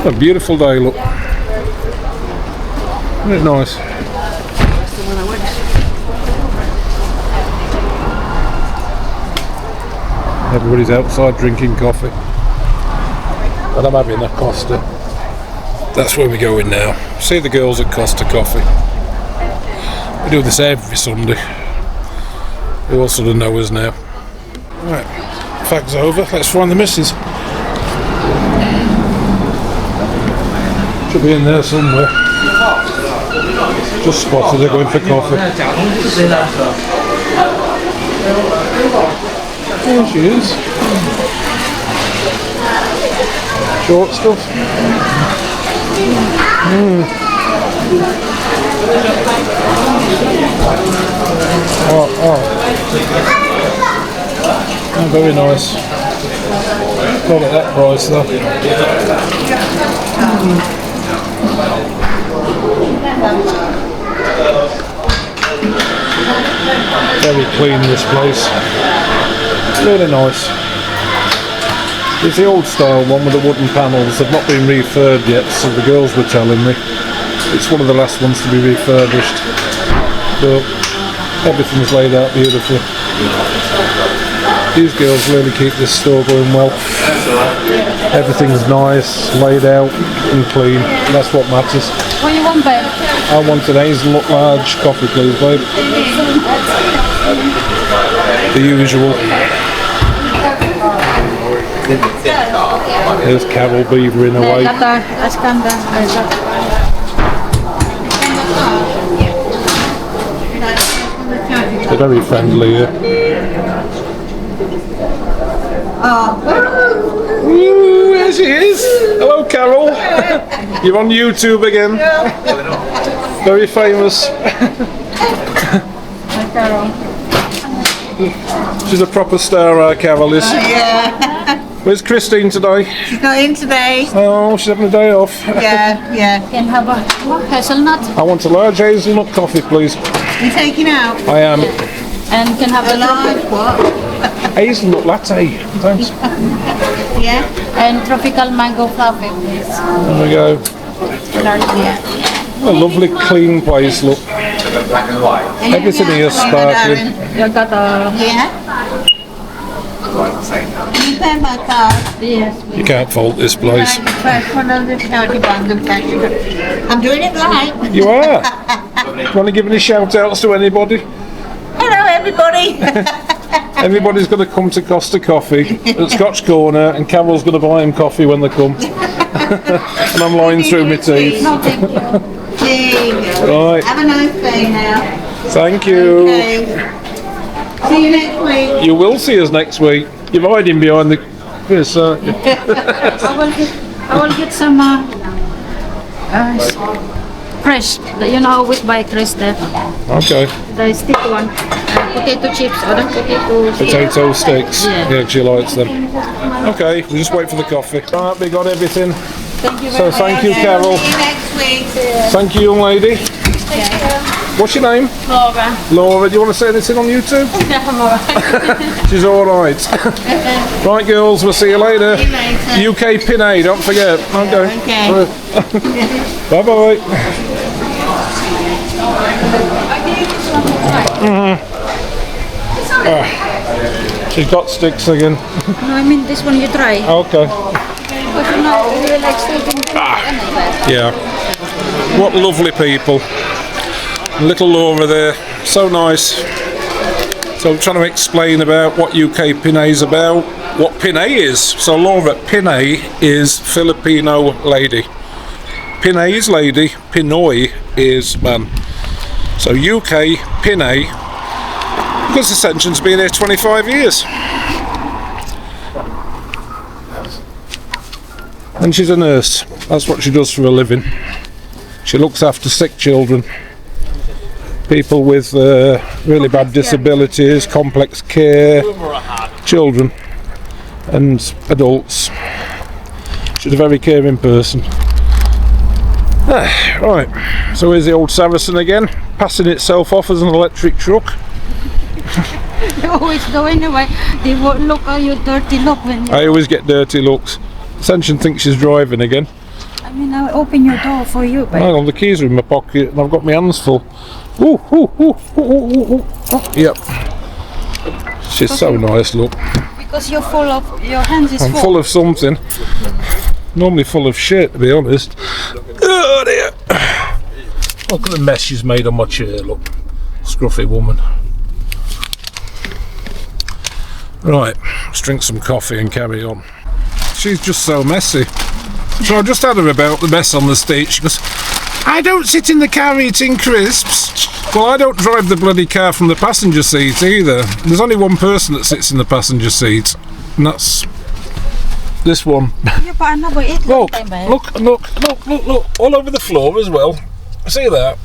A beautiful day, look. Isn't it nice? Everybody's outside drinking coffee, and I'm having a Costa. That's where we're going now. See the girls at Costa Coffee. We do this every Sunday. They all sort of know us now. Right, fag's over. Let's find the missus. Should be in there somewhere. Just spotted her going for coffee. There she is. Short stuff. Oh, very nice. Not at that price though. Very clean, this place. Really nice. It's the old style one with the wooden panels. They've not been refurbed yet, so the girls were telling me. It's one of the last ones to be refurbished. But everything's laid out beautifully. These girls really keep this store going well. Everything's nice, laid out and clean. That's what matters. What do you want, babe? I want an hazelnut large coffee, please, babe. The usual. There's Carol beavering away. They're very friendly here. Ooh, there she is. Hello, Carol. You're on YouTube again. Very famous. She's a proper star, our Carol is. Yeah, Where's Christine today? she's not in today. Oh, she's having a day off. Yeah. Can have a hazelnut I want a large hazelnut coffee, please. You taking out I am. and can have a a large what? Hazelnut latte. Thanks. Yeah. and tropical mango coffee, please. There we go. Yeah. A lovely, clean place, look. Everything here is sparkling. You got a Yeah. You pay my card. yes. You can't fault this place. I'm doing it right. You are. Want to give any shout outs to anybody? Hello, everybody. Everybody's going to come to Costa Coffee at Scotch Corner, and Carol's going to buy him coffee when they come. And I'm lying through my teeth. No, thank you. There you go. Right. Have a nice day now. Thank you. Okay. See you next week. You will see us next week. You're hiding behind the this, I will get some crisp. You know, with by crisp there. Okay. The stick one. Potato chips or the Potato sticks. Yeah. Yeah, she likes them. Okay, we just wait for the coffee. Right, we got everything. Thank you So thank you, Carol. See you next week. Thank you, young lady. What's your name? Laura. Laura, do you want to say anything on YouTube? Yeah, She's alright. Right, girls, we'll see you later. See you later. UK-PINAY, don't forget. Okay. Okay. Bye-bye. She's got sticks again. No, I mean this one you try. Okay. Because you know, you like sleeping. Yeah. What lovely people. Little Laura there. So nice. So I'm trying to explain about what UK-PINAY is about. What PINAY is. So Laura, PINAY is Filipino lady. PINAY is lady. Pinoy is man. So UK-PINAY, because Ascension's been here 25 years. And she's a nurse. That's what she does for a living. She looks after sick children, people with really bad disabilities, complex care, children and adults. She's a very caring person. Right, so here's the old Saracen again, passing itself off as an electric truck. You always do anyway. They won't look at you dirty look when you... I always get dirty looks. Ascension thinks she's driving again. I mean, I'll open your door for you, babe. Hang on, the keys are in my pocket and I've got my hands full. Ooh, ooh, ooh, ooh, ooh, ooh. Yep. She's so nice, look. Because you're full of... Your hands is I'm full of something. Normally full of shit, to be honest. Oh dear. Look at the mess she's made on my chair, look. Scruffy woman. Right, let's drink some coffee and carry on. She's just so messy. So I just had her about the mess on the stage. She goes, I don't sit in the car eating crisps. Well, I don't drive the bloody car from the passenger seat either. There's only one person that sits in the passenger seat, and that's this one. Yeah, but I never eat Look, time, babe. look, all over the floor as well. See that?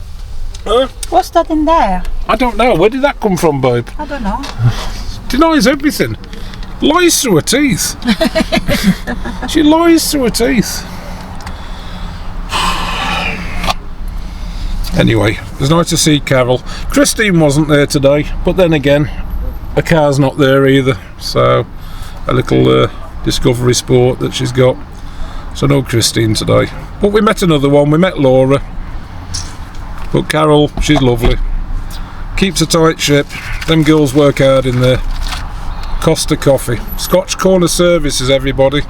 Huh? What's that in there? I don't know. Where did that come from, babe? I don't know. Denies everything. Lies through her teeth. She lies through her teeth. Anyway, it was nice to see Carol. Christine wasn't there today, but then again, her car's not there either. So, a little Discovery Sport that she's got. So no Christine today. But we met another one. We met Laura. But Carol, she's lovely. Keeps a tight ship. Them girls work hard in there. Costa Coffee. Scotch Corner Services, everybody.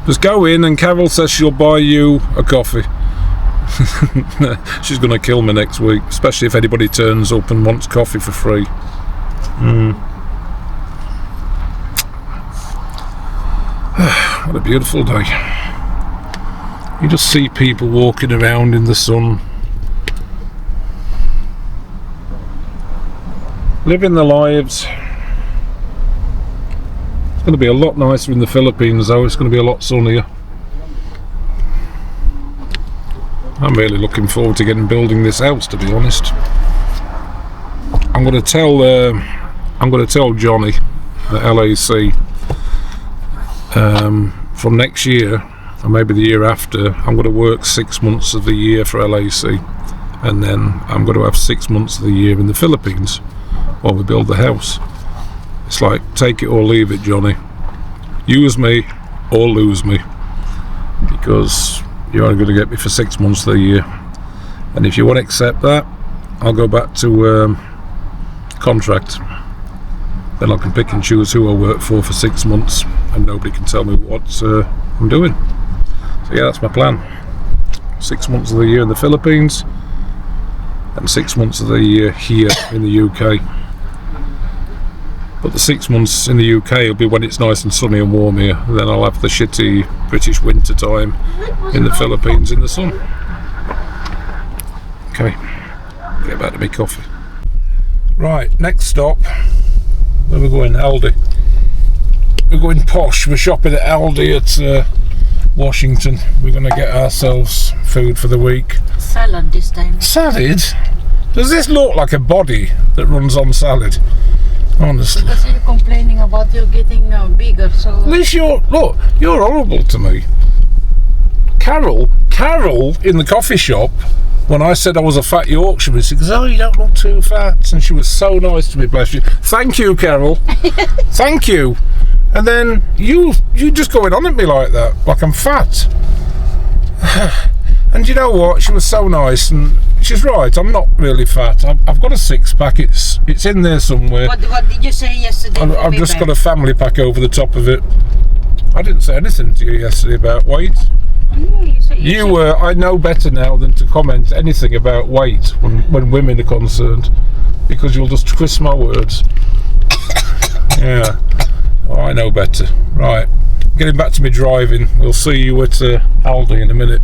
Just go in and Carol says she'll buy you a coffee. She's going to kill me next week, especially if anybody turns up and wants coffee for free. What a beautiful day. You just see people walking around in the sun, living their lives. It's going to be a lot nicer in the Philippines though. It's going to be a lot sunnier. I'm really looking forward to building this house, to be honest. I'm going to tell Johnny at LAC from next year, or maybe the year after, I'm going to work 6 months of the year for LAC, and then I'm going to have 6 months of the year in the Philippines while we build the house. It's like, take it or leave it, Johnny. Use me or lose me, because you're only going to get me for 6 months of the year. And if you want to accept that, I'll go back to contract. Then I can pick and choose who I work for 6 months, and nobody can tell me what I'm doing. So yeah, that's my plan. 6 months of the year in the Philippines, and 6 months of the year here in the UK. But the 6 months in the UK will be when it's nice and sunny and warm here. And then I'll have the shitty British winter time in the Philippines in the sun. Okay, get back to my coffee. Right, next stop. Where we're going? Aldi. We're going posh. We're shopping at Aldi at Washington. We're going to get ourselves food for the week. Salad this time. Salad? Does this look like a body that runs on salad? Honestly. Because you're complaining about you getting bigger, so... At least you're horrible to me. Carol in the coffee shop, when I said I was a fat Yorkshireman, she goes, "Oh, you don't look too fat," and she was so nice to me, bless you. Thank you, Carol. Thank you. And then you just going on at me like that, like I'm fat. And you know what? She was so nice, and she's right. I'm not really fat. I've got a six-pack. It's in there somewhere. What did you say yesterday? I've just got a family pack over the top of it. I didn't say anything to you yesterday about weight. You were. I know better now than to comment anything about weight when women are concerned, because you'll just twist my words. Yeah, oh, I know better. Right, getting back to me driving. We'll see you at Aldi in a minute.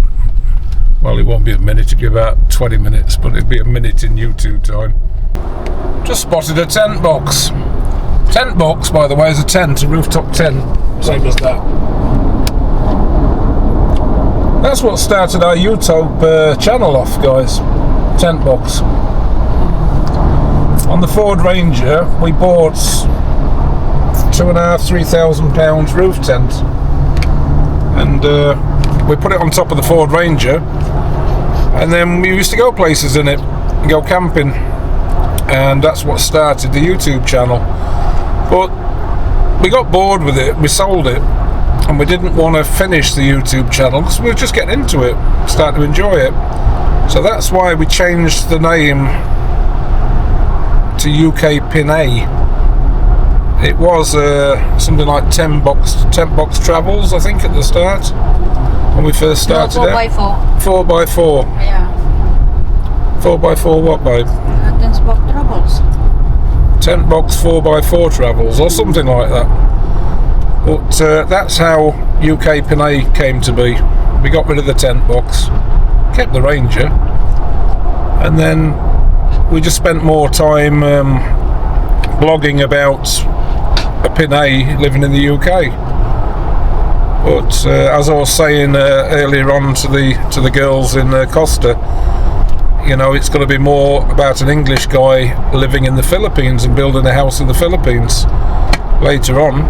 Well, it won't be a minute. It'll be about 20 minutes, but it'll be a minute in YouTube time. Just spotted a tent box. Tent box, by the way, is a tent, a rooftop tent, same as that. That's what started our YouTube channel off, guys. Tent box. On the Ford Ranger, we bought £2,500–3,000 roof tent, and we put it on top of the Ford Ranger, and then we used to go places in it, and go camping, and that's what started the YouTube channel. But we got bored with it, we sold it, and we didn't want to finish the YouTube channel because we were just getting into it, starting to enjoy it. So that's why we changed the name to UK-PINAY. It was something like 10 box travels, I think, at the start when we first started. 4x4. 4x4. Yeah. 4x4 what, babe? 10 box travels. 10 box 4x4 travels or something like that. But that's how UK-PINAY came to be. We got rid of the tent box, kept the Ranger, and then we just spent more time blogging about a PINAY living in the UK. But as I was saying earlier on to the girls in Costa, you know, it's going to be more about an English guy living in the Philippines and building a house in the Philippines later on.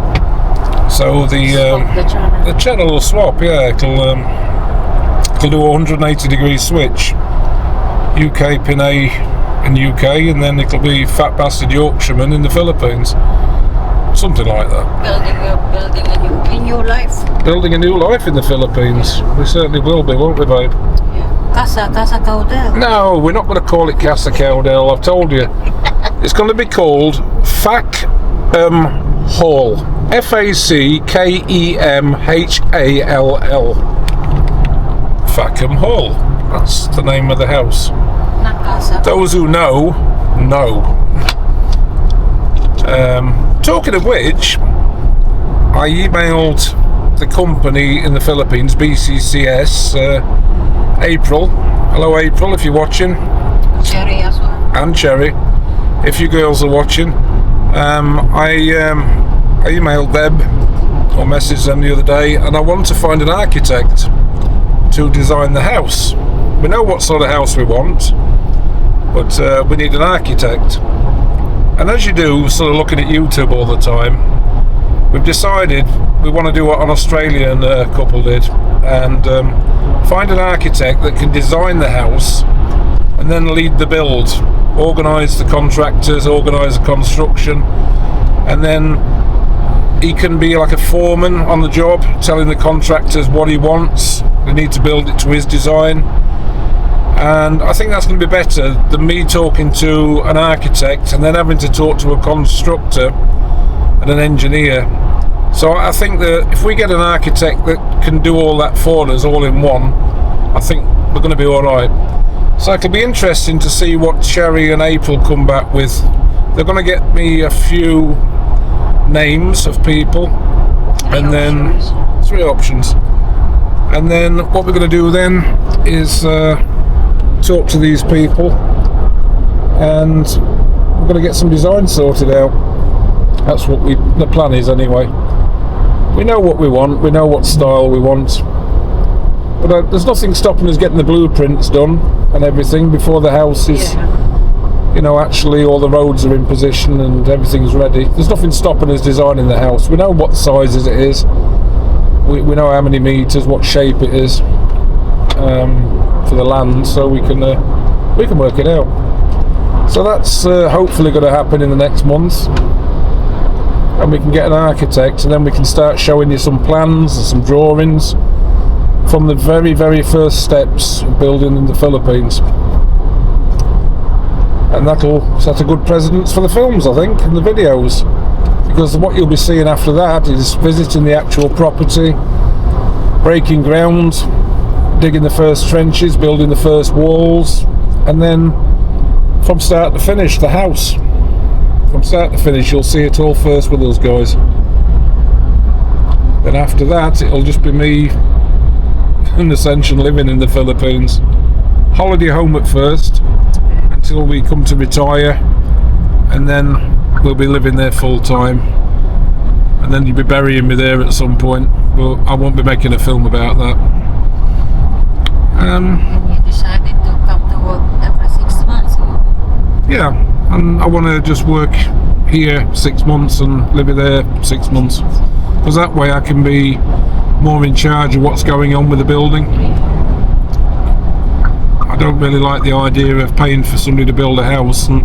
So the channel will swap, yeah. It'll do a 180-degree switch. UK-PINAY in UK, and then it'll be Fat Bastard Yorkshireman in the Philippines. Something like that. Building a new life. Building a new life in the Philippines. We certainly will be, won't we, babe? Casa Caudel. No, we're not going to call it Casa Caudel, I've told you. It's going to be called Hall. FACKEMHALL. Fackham Hall. That's the name of the house. Not Casa. Those who know. Talking of which, I emailed the company in the Philippines, BCCS, April. Hello, April, if you're watching. Cherry as well. And Cherry, if you girls are watching. I emailed them or messaged them the other day, and I want to find an architect to design the house. We know what sort of house we want, but we need an architect. And as you do, sort of looking at YouTube all the time, we've decided we want to do what an Australian couple did, and find an architect that can design the house and then lead the build, organise the contractors, organise the construction, and then he can be like a foreman on the job, telling the contractors what he wants. They need to build it to his design. And I think that's going to be better than me talking to an architect and then having to talk to a constructor and an engineer. So I think that if we get an architect that can do all that for us all in one, I think we're going to be alright. So it'll be interesting to see what Cherry and April come back with. They're going to get me a few names of people, and then 3 options. And then what we're going to do then is talk to these people, and we're going to get some design sorted out. That's what the plan is anyway. We know what we want, we know what style we want, But there's nothing stopping us getting the blueprints done and everything before the house is, you know, actually all the roads are in position and everything's ready. There's nothing stopping us designing the house. We know what sizes it is. We know how many meters, what shape it is for the land, so we can work it out. So that's hopefully going to happen in the next month, and we can get an architect, and then we can start showing you some plans and some drawings from the very, very first steps of building in the Philippines. And that'll set a good precedence for the films, I think, and the videos, because what you'll be seeing after that is visiting the actual property, breaking ground, digging the first trenches, building the first walls, and then from start to finish, the house. From start to finish, you'll see it all first with those guys. Then after that, it'll just be me and Ascension living in the Philippines. Holiday home at first, until we come to retire, and then we'll be living there full time. And then you'll be burying me there at some point, but I won't be making a film about that. And you decided to come to work every 6 months. Yeah, and I want to just work here 6 months and live there 6 months, because that way I can be more in charge of what's going on with the building. I don't really like the idea of paying for somebody to build a house and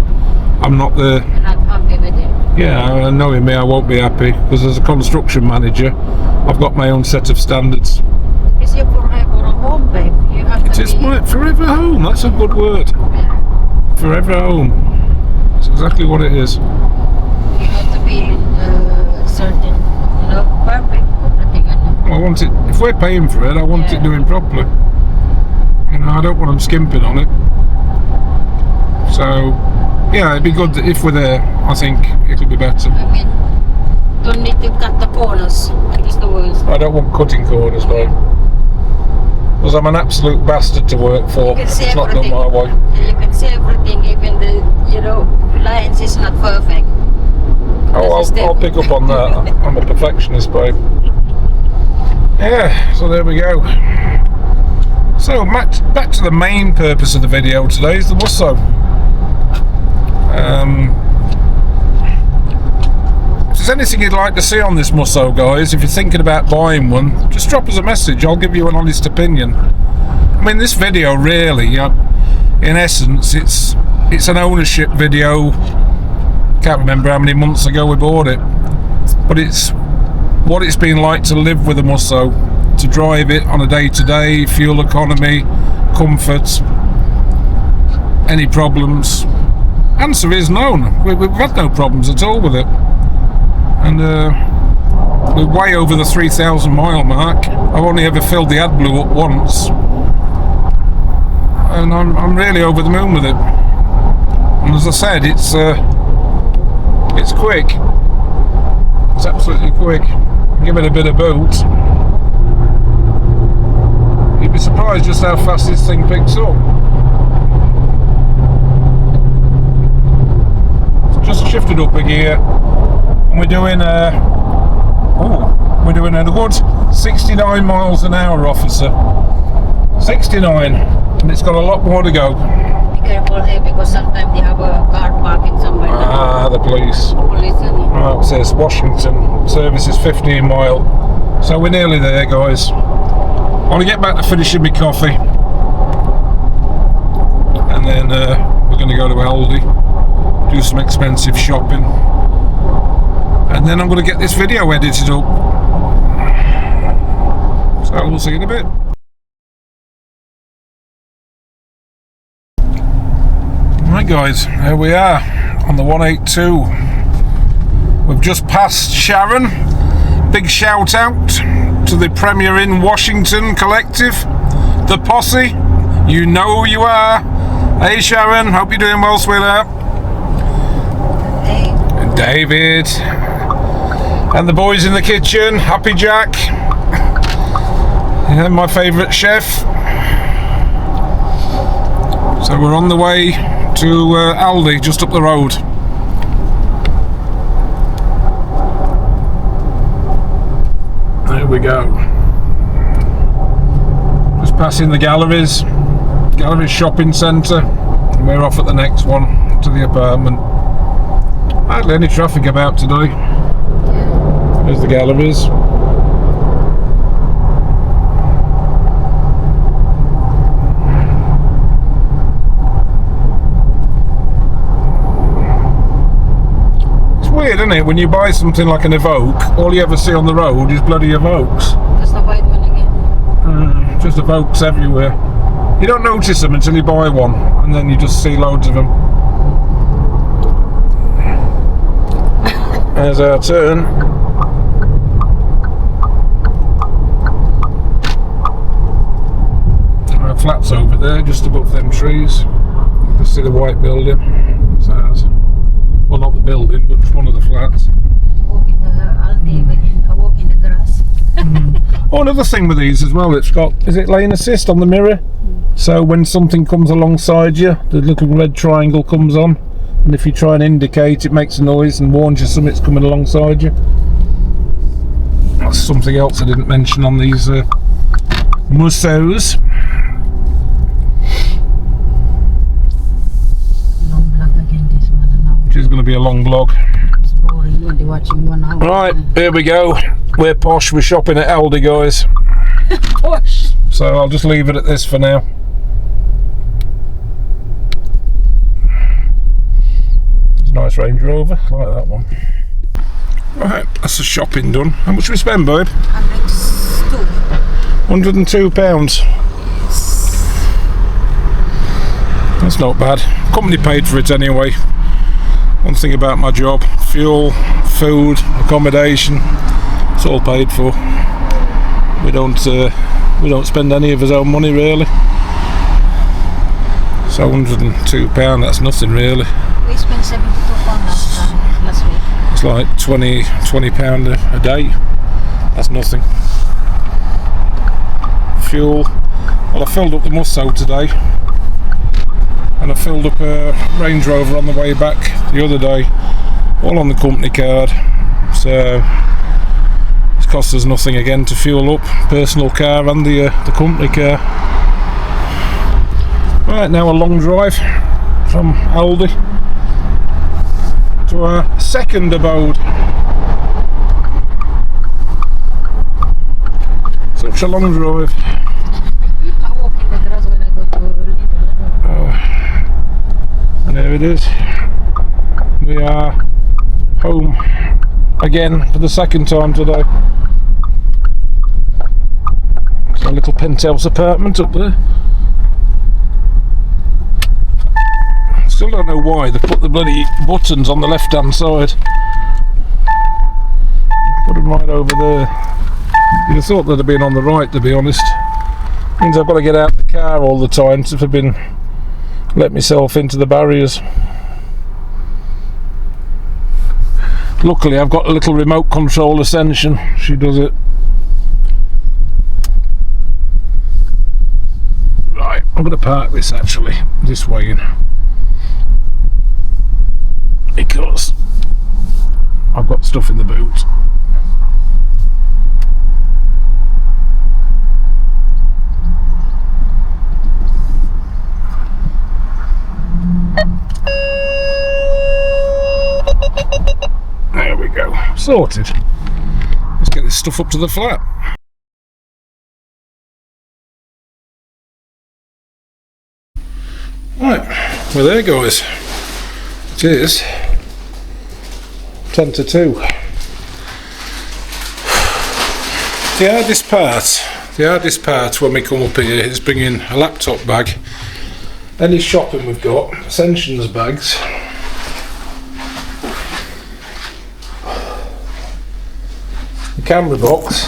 I'm not there. You're not happy with it. Yeah, knowing me, I won't be happy, because as a construction manager, I've got my own set of standards. It's your forever home, babe. You have It to is be, my forever home. That's a good word. Forever home. That's exactly what it is. You have to be certain, you know, perfect. Everything. I want it. If we're paying for it, I want it doing properly. You know, I don't want them skimping on it. So, yeah, it'd be good that if we're there. I think it'll be better. I mean, don't need to cut the corners. That is the worst. I don't want cutting corners, though, because I'm an absolute bastard to work for. You can see It's not done everything. my way. You can see everything, even the, you know, lines is not perfect. Oh, I'll pick up on that. I'm a perfectionist, babe. Yeah, so there we go. So back to the main purpose of the video today is the Musso. If there's anything you'd like to see on this Musso, guys, if you're thinking about buying one, just drop us a message. I'll give you an honest opinion. I mean, this video really, in essence, it's an ownership video. Can't remember how many months ago we bought it, but it's what it's been like to live with a Musso, to drive it on a day-to-day, fuel economy, comfort, any problems. Answer is no. We've had no problems at all with it, and we're way over the 3,000 mile mark. I've only ever filled the AdBlue up once, and I'm really over the moon with it. And as I said, it's quick. It's absolutely quick. Give it a bit of boot, you'd be surprised just how fast this thing picks up. It's just shifted up a gear, and we're doing a good 69 miles an hour, officer. 69, and it's got a lot more to go. Be careful here, because sometimes they have a car parking somewhere. Ah, the police. Police, Right, it says Washington, service is 15 mile. So we're nearly there, guys. I want to get back to finishing my coffee, and then we're going to go to Aldi, do some expensive shopping, and then I'm going to get this video edited up. So we'll see you in a bit. Right, guys, here we are on the 182. We've just passed Sharon. Big shout out to the Premier in Washington collective, the posse. You know who you are. Hey Sharon, hope you're doing well, sweetheart. Hey. And David. And the boys in the kitchen. Happy Jack. Yeah, my favourite chef. So we're on the way to Aldi, just up the road. There we go. Just Just passing the Galleries shopping centre, and we're off at the next one to the apartment. Hardly any traffic about today. There's the Galleries. It's weird, isn't it? When you buy something like an Evoque, all you ever see on the road is bloody Evoques. That's the white one again. Just Evoques everywhere. You don't notice them until you buy one, and then you just see loads of them. There's our turn. Our flat's over there, just above them trees. You can see the white building. It's ours. Well, not the building, but just one of the flats. Walk in the all day, I walk in the grass. Oh, another thing with these as well, it's got, is it lane assist on the mirror? So when something comes alongside you, the little red triangle comes on, and if you try and indicate, it makes a noise and warns you something's coming alongside you. That's something else I didn't mention on these Mussos. Long vlog again, this one now. Which is going to be a long vlog. It's boring, you're only watching 1 hour. Right, here we go. We're posh, we're shopping at Aldi, guys. Posh! So I'll just leave it at this for now. It's a nice Range Rover, I like that one. Right, that's the shopping done. How much we spend, babe? £102. That's not bad. Company paid for it anyway. One thing about my job, fuel, food, accommodation, it's all paid for. We don't spend any of our own money really. So £102, that's nothing really. We spent £72 last week. It's like £20 a day. That's nothing. Fuel. Well, I filled up the Musso today, and I filled up a Range Rover on the way back the other day, all on the company card. So it's cost us nothing again to fuel up personal car and the company car. Right, now a long drive from Aldi to our second abode. Such a long drive. I walk in the grass when I go to Lidl. And there it is. We are home again for the second time today. It's a little penthouse apartment up there. Still don't know why they put the bloody buttons on the left hand side. Put them right over there. You'd have thought they'd have been on the right, to be honest. Means I've got to get out the car all the time if I've been let myself into the barriers. Luckily I've got a little remote control Ascension. She does it. Right, I'm going to park this actually this way in, because I've got stuff in the boot. There we go, sorted. Let's get this stuff up to the flat. Right, we're there guys. It is 10 to 2. The hardest part when we come up here is bringing a laptop bag, any shopping we've got, Ascension's bags, the camera box,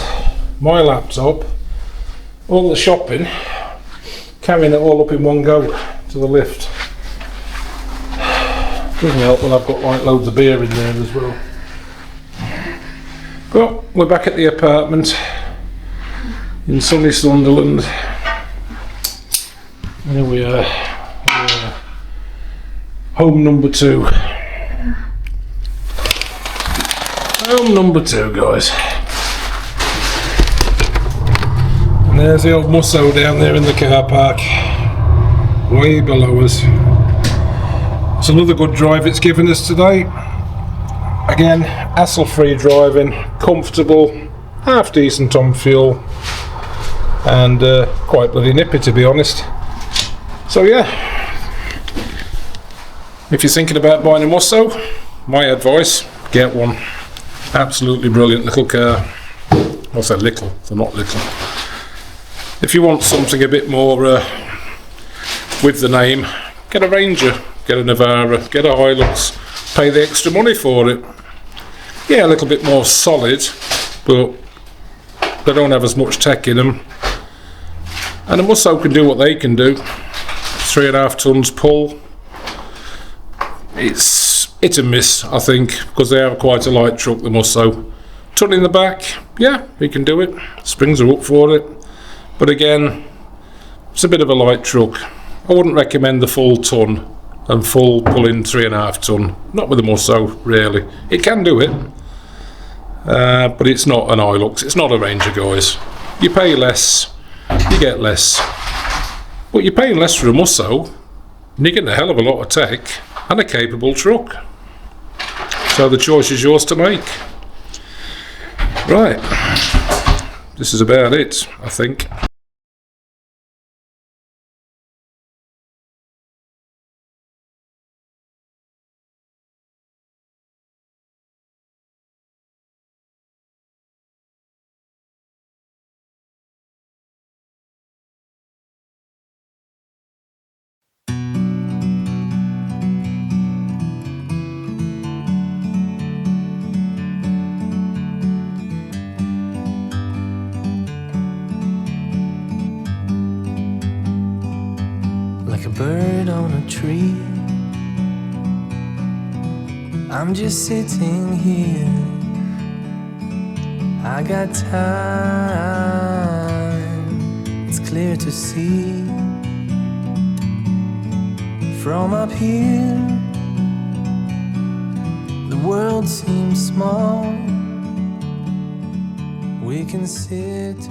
my laptop, all the shopping, carrying it all up in one go to the lift. Doesn't help when I've got like loads of beer in there as well. But we're back at the apartment in sunny Sunderland. There we are. Home number 2. Home number 2, guys. And there's the old Musso down there in the car park, way below us. It's another good drive it's given us today. Again, hassle-free driving, comfortable, half decent on fuel, and quite bloody nippy to be honest. So yeah, if you're thinking about buying a Musso, my advice, get one. Absolutely brilliant little car. I say little, they're not little. If you want something a bit more with the name, get a Ranger, get a Navara, get a Hilux, pay the extra money for it. Yeah, a little bit more solid, but they don't have as much tech in them. And a Musso can do what they can do. 3.5 tons pull. It's hit and miss, I think, because they have quite a light truck, the Musso. Ton in the back, yeah, he can do it. Springs are up for it. But again, it's a bit of a light truck. I wouldn't recommend the full ton and full pulling 3.5 ton. Not with the Musso, really. It can do it, but it's not an Hilux. It's not a Ranger, guys. You pay less, you get less. But you're paying less for a Musso, and you're getting a hell of a lot of tech and a capable truck. So the choice is yours to make. Right, this is about it, I think. Like a bird on a tree, I'm just sitting here. I got time, it's clear to see. From up here, the world seems small. We can sit